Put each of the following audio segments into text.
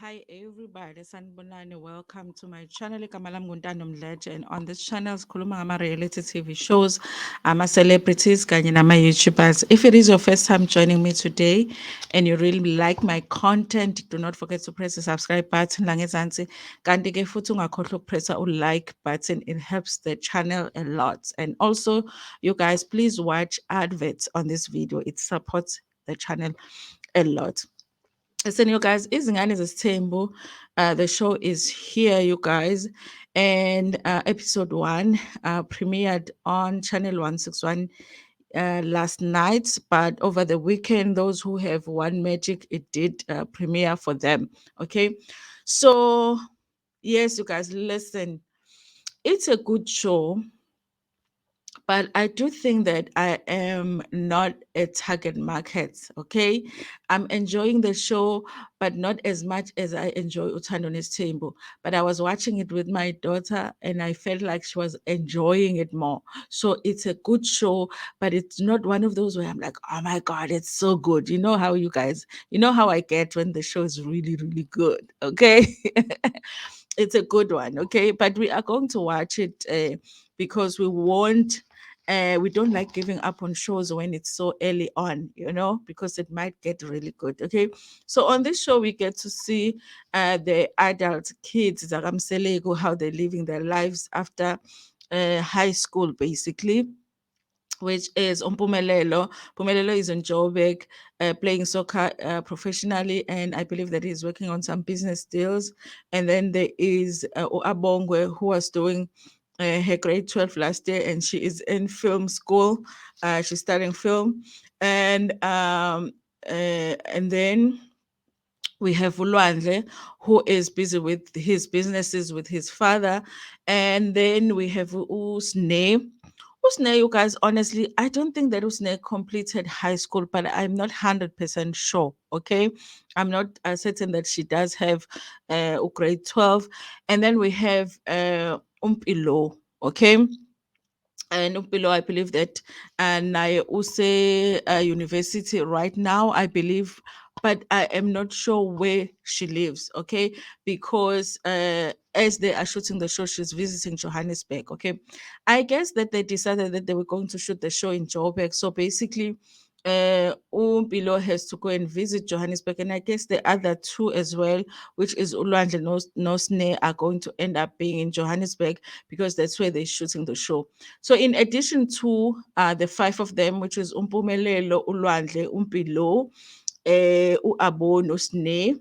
Hi everybody, sanibonani. Welcome to my channel. Igama lami nguNtando Mdletshe, and on this channel sikhuluma ngama-reality TV shows, ama-celebrities kanye nama-YouTubers. If it is your first time joining me today and you really like my content, do not forget to press the subscribe button la ngezansi. Kanti ke futhi ungakhohlwa ukupressa u-like button. It helps the channel a lot. And also, you guys, please watch adverts on this video. It supports the channel a lot. Listen, you guys, Izingane Zesthembu. The show is here, you guys. And episode one premiered on Channel 161 last night. But over the weekend, those who have One Magic, it did premiere for them. Okay. So, yes, you guys, listen, it's a good show, but I do think that I am not a target market. Okay, I'm enjoying the show, but not as much as I enjoy Ntando Zesthembu. But I was watching it with my daughter, and I felt like she was enjoying it more. So it's a good show, but it's not one of those where I'm like, oh my god, it's so good. You know how you guys, you know how I get when the show is really, really good. Okay. It's a good one, okay? But we are going to watch it because we don't like giving up on shows when it's so early on, because it might get really good, okay? So on this show, we get to see the adult kids, Zagamselego, how they're living their lives after high school, basically, which is Mpumelelo. Mpumelelo is in Joburg, playing soccer professionally, and I believe that he's working on some business deals. And then there is Abongwe, who was doing her grade 12 last year, and she is in film school. She's studying film, and then we have Ulwandle, who is busy with his businesses with his father. And then we have Usne. Usne, you guys, honestly, I don't think that Usne completed high school, but I'm not 100% sure. Okay. I'm not certain that she does have grade 12. And then we have Umpilo. Okay, and below, I believe that naye use university right now, I believe, but I am not sure where she lives. Okay, because as they are shooting the show, she's visiting Johannesburg. Okay, I guess that they decided that they were going to shoot the show in Joburg. So basically, Umpilo has to go and visit Johannesburg, and I guess the other two as well, which is Ulwandle Nosne, are going to end up being in Johannesburg because that's where they're shooting the show. So, in addition to the five of them, which is Mpumelelo, Ulwandle, Umpilo, Uabo, Nosne,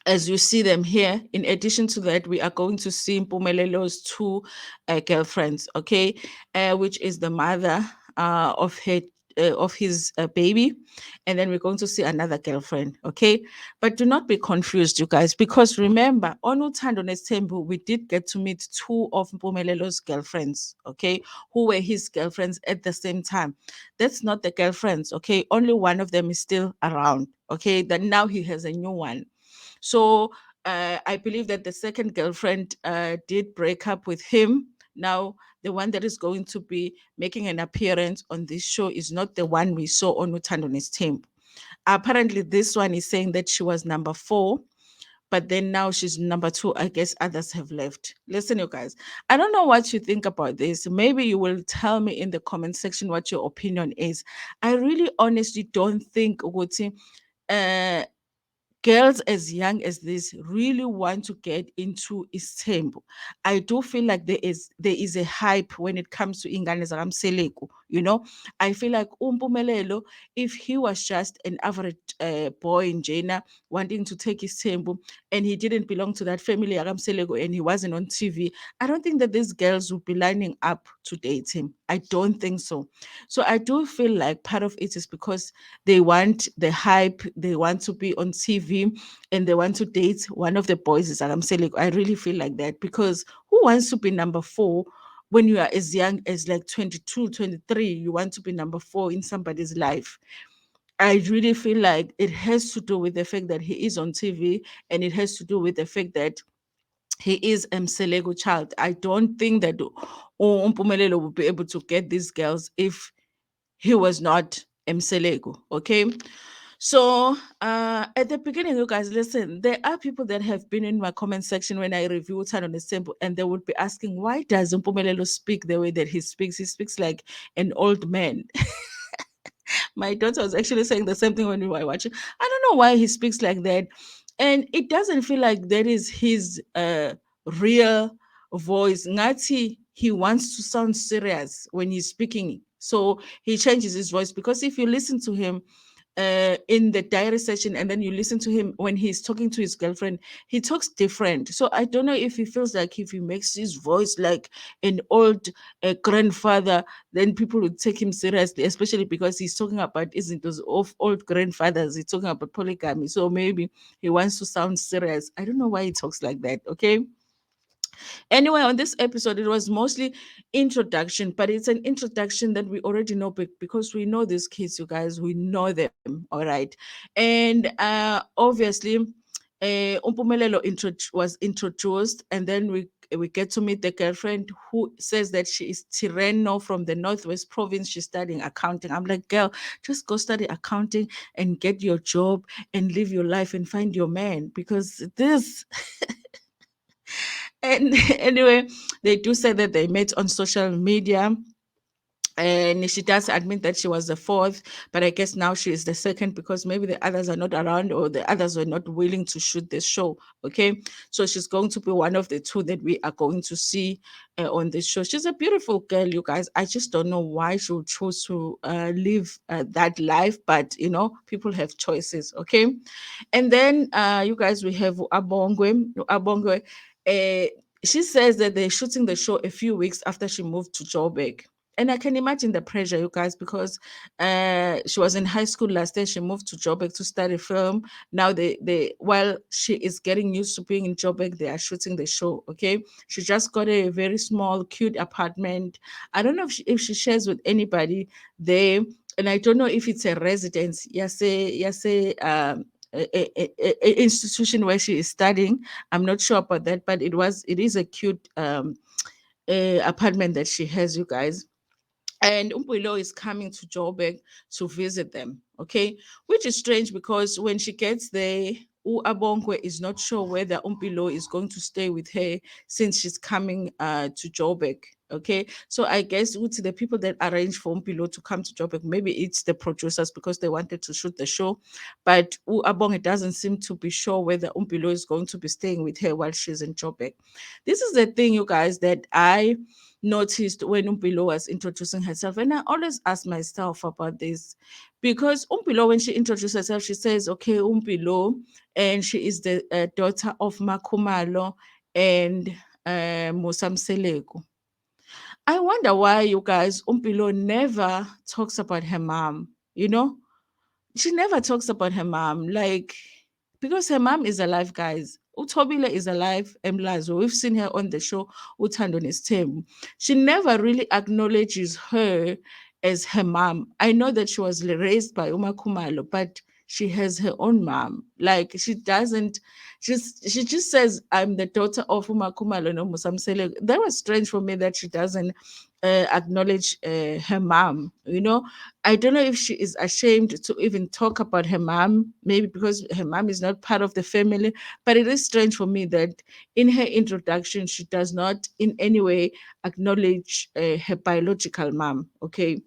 as you see them here, in addition to that, we are going to see Mpumelele's two girlfriends, okay, which is the mother of his baby, and then we're going to see another girlfriend, okay. But do not be confused, you guys, because remember, on Ntando Zesthembu, we did get to meet two of Mpumelele's girlfriends, okay, who were his girlfriends at the same time. That's not the girlfriends, okay. Only one of them is still around, okay. That now he has a new one. So I believe that the second girlfriend did break up with him. Now, the one that is going to be making an appearance on this show is not the one we saw on Ntando Zesthembu. Apparently, this one is saying that she was number 4, but then now she's number 2. I guess others have left. Listen, you guys, I don't know what you think about this. Maybe you will tell me in the comment section what your opinion is. I really honestly don't think Uguti, uh girls as young as this really want to get into Istanbul. I do feel like there is a hype when it comes to Ingane Zakamseleko. I feel like Umpumelelo, if he was just an average boy in Jena wanting to take Istanbul and he didn't belong to that family Akamseleko and he wasn't on TV, I don't think that these girls would be lining up to date him. I don't think so. So I do feel like part of it is because they want the hype, they want to be on TV, and they want to date one of the boys. Is I'm saying, I really feel like that because who wants to be number 4 when you are as young as like 22, 23? You want to be number 4 in somebody's life. I really feel like it has to do with the fact that he is on TV, and it has to do with the fact that he is a Mselego child. I don't think that Mpumelelo would be able to get these girls if he was not Mselego. Okay. So at the beginning, you guys, listen, there are people that have been in my comment section when I review Ntando Zesthembu, and they would be asking, why does Mpumelelo speak the way that he speaks? He speaks like an old man. My daughter was actually saying the same thing when we were watching. I don't know why he speaks like that. And it doesn't feel like that is his real voice. Ngati, he wants to sound serious when he's speaking. So he changes his voice, because if you listen to him in the diary session and then you listen to him when he's talking to his girlfriend, he talks different. So I don't know if he feels like if he makes his voice like an old grandfather, then people would take him seriously, especially because he's talking about isn't those of old grandfathers, he's talking about polygamy. So maybe he wants to sound serious. I don't know why he talks like that. Okay. Anyway, on this episode, it was mostly introduction, but it's an introduction that we already know because we know these kids, you guys, we know them, all right. And obviously, Mpumelelo was introduced, and then we get to meet the girlfriend who says that she is Tireno from the Northwest Province. She's studying accounting. I'm like, girl, just go study accounting and get your job and live your life and find your man, because this and anyway, they do say that they met on social media, and she does admit that she was the fourth, but I guess now she is the second because maybe the others are not around or the others were not willing to shoot this show. Okay, so she's going to be one of the two that we are going to see on this show. She's a beautiful girl, you guys. I just don't know why she would choose to live that life, but you know, people have choices. Okay, and then you guys, we have Abongwe. Abongwe, she says that they're shooting the show a few weeks after she moved to Joburg. And I can imagine the pressure, you guys, because she was in high school last year. She moved to Joburg to study film. Now while she is getting used to being in Joburg, they are shooting the show. Okay, she just got a very small, cute apartment. I don't know if she shares with anybody there, and I don't know if it's a residence. Institution where she is studying. I'm not sure about that, but it is a cute apartment that she has, you guys. And Umpilo is coming to Joburg to visit them, okay? Which is strange because when she gets there, Abongwe is not sure whether Umpilo is going to stay with her since she's coming to Joburg, okay? So I guess with the people that arranged for Umpilo to come to Joburg, maybe it's the producers because they wanted to shoot the show, but Abongwe doesn't seem to be sure whether Umpilo is going to be staying with her while she's in Joburg. This is the thing, you guys, that I noticed when Umpilo was introducing herself. And I always ask myself about this because Umpilo, when she introduced herself, she says, okay, Umpilo, and she is the daughter of Makumalo and Musamseleko. I wonder why you guys, Umpilo never talks about her mom, you know? She never talks about her mom, like because her mom is alive, guys. Utobile is alive, Emlazo. We've seen her on the show, Ntando Zesthembu. She never really acknowledges her as her mom. I know that she was raised by Uma Kumalo, but she has her own mom. Like she doesn't she just says, I'm the daughter of Uma Kumalo no Musamsele. That was strange for me that she doesn't acknowledge her mom, you know. I don't know if she is ashamed to even talk about her mom, maybe because her mom is not part of the family. But it is strange for me that in her introduction, she does not in any way acknowledge her biological mom. Okay.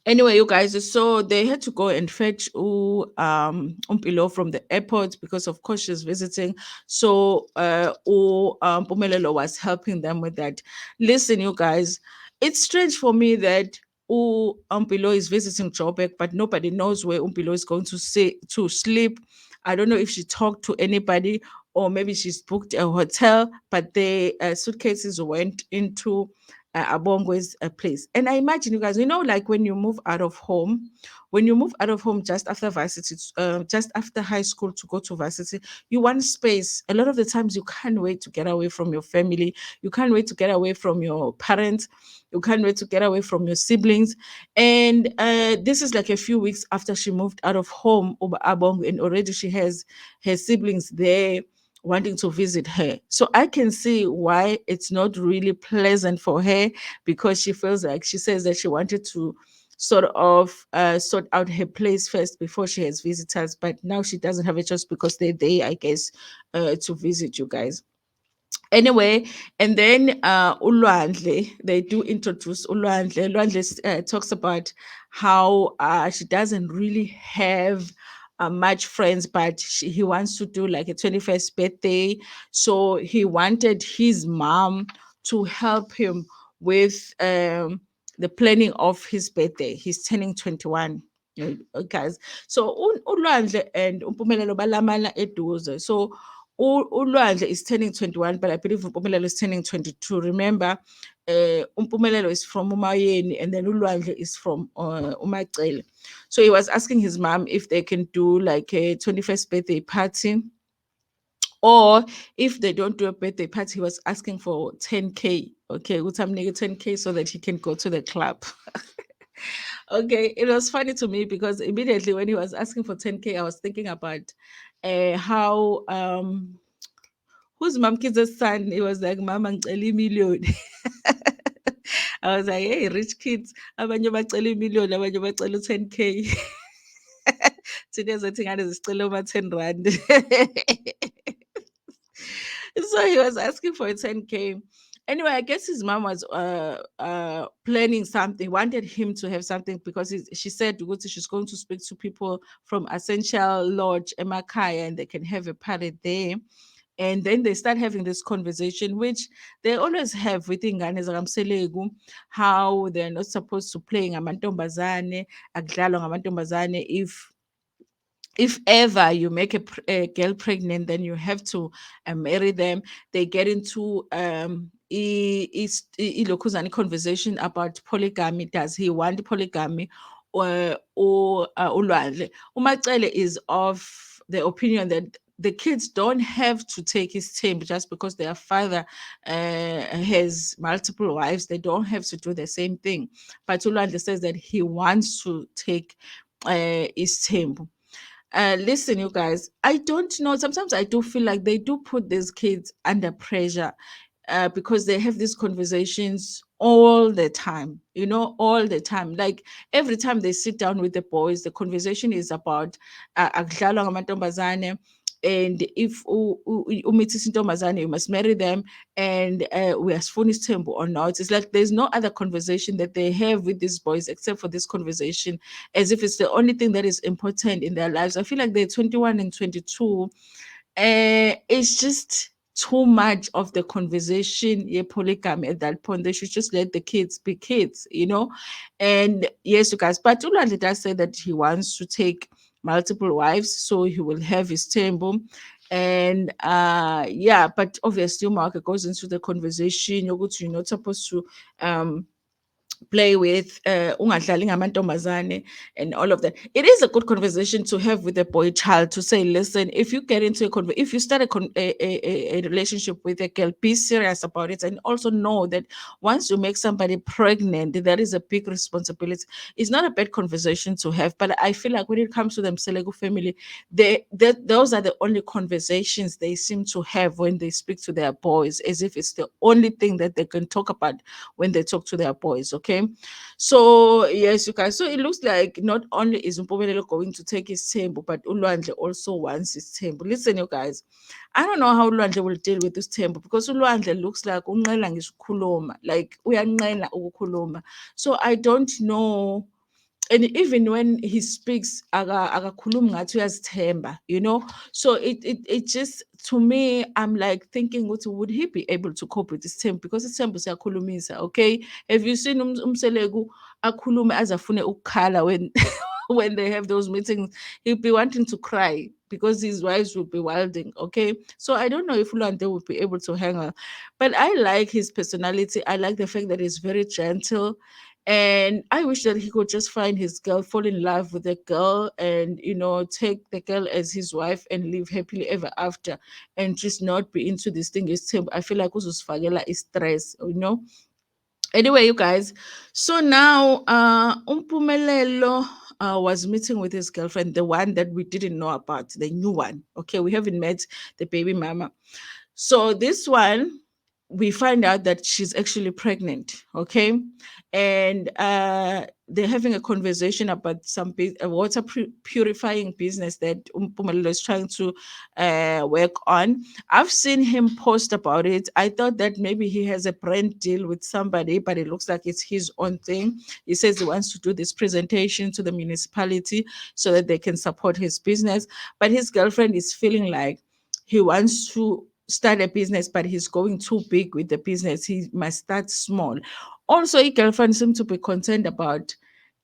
Anyway, you guys, so they had to go and fetch Umpilo from the airport because, of course, she's visiting. So, Mpumelelo was helping them with that. Listen, you guys, it's strange for me that Umpilo is visiting Joburg, but nobody knows where Umpilo is going to sleep. I don't know if she talked to anybody or maybe she's booked a hotel, but the suitcases went into Abongwe's place. And I imagine you guys, you know, like when you move out of home, when you move out of home just after varsity, just after high school to go to varsity, you want space. A lot of the times you can't wait to get away from your family. You can't wait to get away from your parents. You can't wait to get away from your siblings. And this is like a few weeks after she moved out of home, Abong, and already she has her siblings there wanting to visit her. So I can see why it's not really pleasant for her because she feels like she says that she wanted to sort of sort out her place first before she has visitors. But now she doesn't have a choice because they're there, I guess, to visit you guys. Anyway, and then Ulwandle, they do introduce Ulwandle. Ulwandle talks about how she doesn't really have much friends, but he wants to do like a 21st birthday. So he wanted his mom to help him with the planning of his birthday. He's turning 21. Guys, so Ulwandle and Mpumelelo balamana eduze. So uLwandle is turning 21, but I believe Mpumelelo is turning 22. Remember, Mpumelelo is from Umayeni, and then uLwandle is from Umacele. So he was asking his mom if they can do like a 21st birthday party, or if they don't do a birthday party, he was asking for 10K. Okay, with some 10K so that he can go to the club. Okay, it was funny to me because immediately when he was asking for 10K, I was thinking about how who's mom kids' son? It was like mama ngicela million. I was like, hey, rich kids, abanye bacela million, abanye bacela 10K. Thina ezethu ingane zisicela uma 10 rand. So he was asking for a 10K. Anyway, I guess his mom was planning something, wanted him to have something because she said ukuthi she's going to speak to people from Essential Lodge, Emakaya, and they can have a party there. And then they start having this conversation, which they always have with ingane zakamselegu, how they're not supposed to play ngamantombazane, akudlalwa ngamantombazane. If ever you make a girl pregnant, then you have to marry them. They get into ilokhuzane conversation about polygamy. Does he want polygamy or ulwandle? Umacele is of the opinion that the kids don't have to take his team just because their father has multiple wives. They don't have to do the same thing. But Ulwandle says that he wants to take his team. Listen, you guys, I don't know. Sometimes I do feel like they do put these kids under pressure because they have these conversations all the time, all the time. Like every time they sit down with the boys, the conversation is about akudlalwa ngamantombazane, and if umithisa intombazane, you must marry them, and we are Sifuna or not. It's like there's no other conversation that they have with these boys except for this conversation, as if it's the only thing that is important in their lives. I feel like they're 21 and 22. It's just too much of the conversation, yeah, polygamy at that point. They should just let the kids be kids. And yes, you guys, but Ulwandle does say that he wants to take multiple wives, so he will have his temple. And yeah, but obviously Mark goes into the conversation. You're not supposed to play with ungadlali ngamantombazane and all of that. It is a good conversation to have with a boy child to say, listen, if you get into if you start a relationship with a girl, be serious about it, and also know that once you make somebody pregnant, there is a big responsibility. It's not a bad conversation to have, but I feel like when it comes to them Selego family, those are the only conversations they seem to have when they speak to their boys, as if it's the only thing that they can talk about when they talk to their boys. Okay, so yes, you guys, so it looks like not only is Mpumelelo going to take his temple, but Ulwandle also wants his temple. Listen, you guys, I don't know how Ulwandle will deal with this temple, because Ulwandle looks like unqena ngisho ukukhuluma, like uyanqena ukukhuluma. So I don't know, and even when he speaks akakhulumi ngathi uyazithemba. So it just, to me, I'm like thinking, what would he be able to cope with this term? Because isithembu siyakhulumisa. Okay, have you seen umselegu akhulume azafune ukukhala when when they have those meetings? He'll be wanting to cry because his wives will be wilding. Okay, so I don't know if Ulwandle would be able to hang on, but I like his personality. I like the fact that he's very gentle, and I wish that he could just find his girl, fall in love with the girl, and take the girl as his wife and live happily ever after, and just not be into this thing. I feel like uzosifakela is stress. Anyway, you guys, so now Umpumelelo was meeting with his girlfriend, the one that we didn't know about, the new one. Okay, we haven't met the baby mama. So this one, we find out that she's actually pregnant. Okay. And they're having a conversation about some water purifying business that Mpumelelo is trying to work on. I've seen him post about it. I thought that maybe he has a brand deal with somebody, but it looks like it's his own thing. He says he wants to do this presentation to the municipality so that they can support his business. But his girlfriend is feeling like he wants to start a business, but he's going too big with the business. He must start small. Also, his girlfriend seems to be concerned about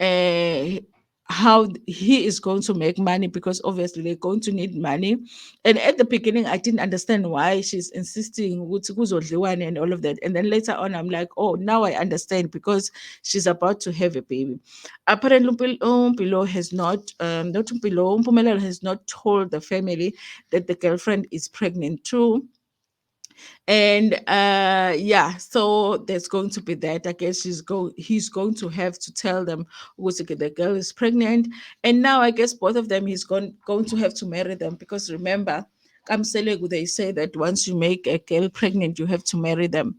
uh, how he is going to make money, because obviously they're going to need money. And at the beginning, I didn't understand why she's insisting ukuthi kuzodliwane and all of that. And then later on, I'm like, oh, now I understand, because she's about to have a baby. Apparently, Umpilo has not Umpilo, Mpumelelo has not told the family that the girlfriend is pregnant too. And yeah, so there's going to be that. I guess he's going to have to tell them who's the girl is pregnant. And now I guess both of them, he's going to have to marry them, because remember, Kamselegu, they say that once you make a girl pregnant, you have to marry them.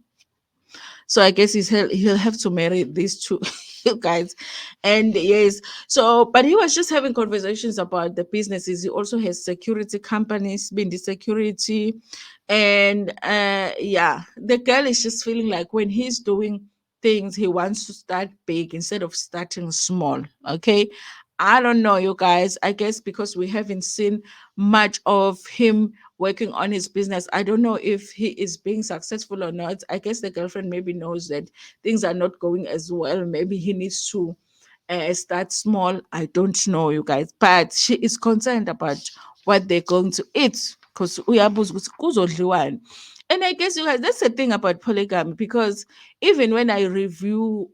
So I guess he'll have to marry these two you guys. And yes, so but he was just having conversations about the businesses. He also has security companies, Bindi Security. And yeah, the girl is just feeling like when he's doing things, he wants to start big instead of starting small. Okay. I don't know, you guys. I guess because we haven't seen much of him working on his business. I don't know if he is being successful or not. I guess the girlfriend maybe knows that things are not going as well. Maybe he needs to start small. I don't know, you guys. But she is concerned about what they're going to eat, because and I guess, you guys, that's the thing about polygamy, because even when I review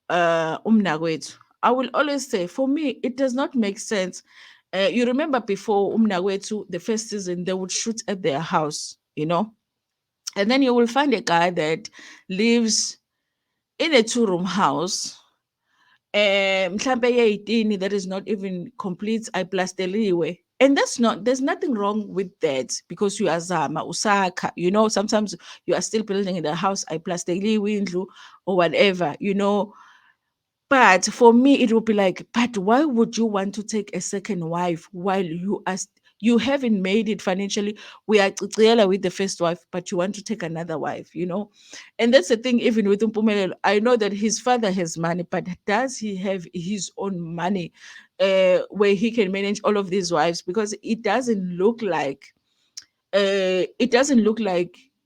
umnakwethu, I will always say, for me, it does not make sense. You remember before umnakwethu, the first season, they would shoot at their house, and then you will find a guy that lives in a two-room house, mhlambe ye-18 that is not even complete, ayiplasteliwe. And there's nothing wrong with that, because you are zama usaka, sometimes you are still building in the house, ayiplasteliwe indlu or whatever. But for me, it would be like, but why would you want to take a second wife while you haven't made it financially? We are together with the first wife, but you want to take another wife. And that's the thing, even with Mpumelelo, I know that his father has money, but does he have his own money where he can manage all of these wives? Because it doesn't look like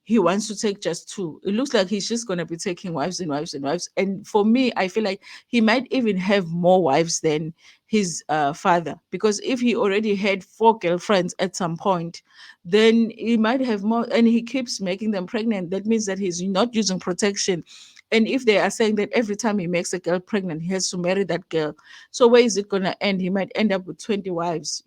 he wants to take just two. It looks like he's just going to be taking wives and wives and wives. And for me, I feel like he might even have more wives than his father. Because if he already had four girlfriends at some point, then he might have more. And he keeps making them pregnant. That means that he's not using protection. And if they are saying that every time he makes a girl pregnant, he has to marry that girl. So where is it going to end? He might end up with 20 wives.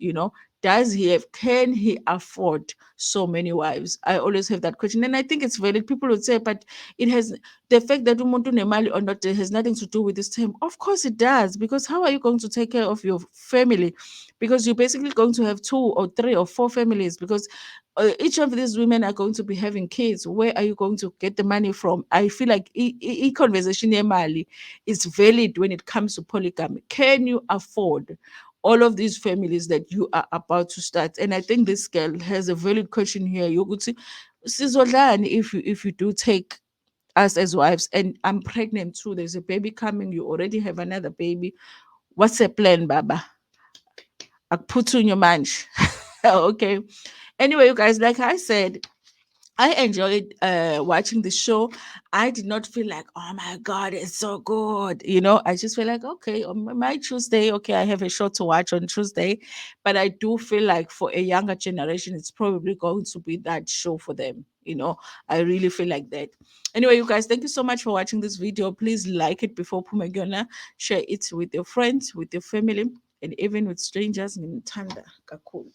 Can he afford so many wives? I always have that question. And I think it's valid. People would say, but it has the fact that umuntu nemali or not, it has nothing to do with this term. Of course it does, because how are you going to take care of your family? Because you're basically going to have two or three or four families, because each of these women are going to be having kids. Where are you going to get the money from? I feel like conversation mali is valid when it comes to polygamy. Can you afford all of these families that you are about to start? And I think this girl has a valid question here. Yokuthi, sizodlani if you do take us as wives, and I'm pregnant too. There's a baby coming. You already have another baby. What's the plan, Baba? Akuphuthunye manje. Okay. Anyway, you guys, like I said, I enjoyed watching the show. I did not feel like, oh my God, it's so good. I just feel like, okay, on my Tuesday, okay, I have a show to watch on Tuesday. But I do feel like for a younger generation, it's probably going to be that show for them. I really feel like that. Anyway, you guys, thank you so much for watching this video. Please like it before Pumegona. Share it with your friends, with your family, and even with strangers. Ntanda kakhulu.